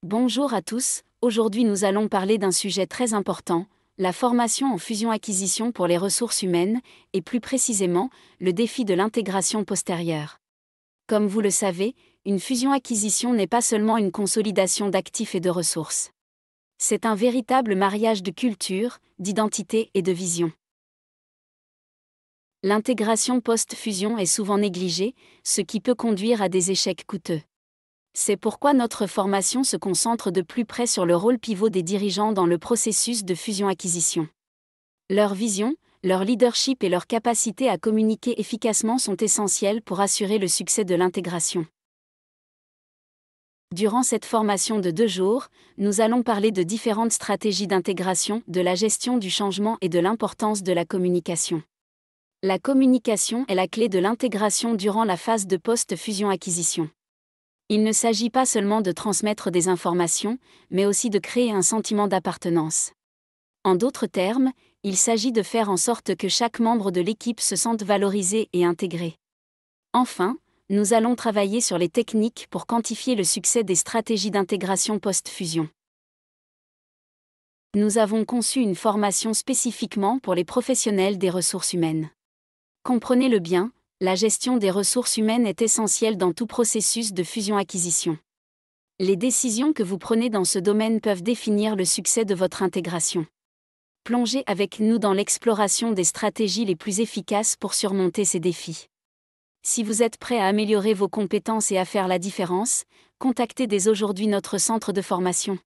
Bonjour à tous, aujourd'hui nous allons parler d'un sujet très important, la formation en fusion-acquisition pour les ressources humaines, et plus précisément, le défi de l'intégration postérieure. Comme vous le savez, une fusion-acquisition n'est pas seulement une consolidation d'actifs et de ressources. C'est un véritable mariage de culture, d'identité et de vision. L'intégration post-fusion est souvent négligée, ce qui peut conduire à des échecs coûteux. C'est pourquoi notre formation se concentre de plus près sur le rôle pivot des dirigeants dans le processus de fusion-acquisition. Leur vision, leur leadership et leur capacité à communiquer efficacement sont essentiels pour assurer le succès de l'intégration. Durant cette formation de 2 jours, nous allons parler de différentes stratégies d'intégration, de la gestion du changement et de l'importance de la communication. La communication est la clé de l'intégration durant la phase de post-fusion-acquisition. Il ne s'agit pas seulement de transmettre des informations, mais aussi de créer un sentiment d'appartenance. En d'autres termes, il s'agit de faire en sorte que chaque membre de l'équipe se sente valorisé et intégré. Enfin, nous allons travailler sur les techniques pour quantifier le succès des stratégies d'intégration post-fusion. Nous avons conçu une formation spécifiquement pour les professionnels des ressources humaines. Comprenez-le bien, la gestion des ressources humaines est essentielle dans tout processus de fusion-acquisition. Les décisions que vous prenez dans ce domaine peuvent définir le succès de votre intégration. Plongez avec nous dans l'exploration des stratégies les plus efficaces pour surmonter ces défis. Si vous êtes prêt à améliorer vos compétences et à faire la différence, contactez dès aujourd'hui notre centre de formation.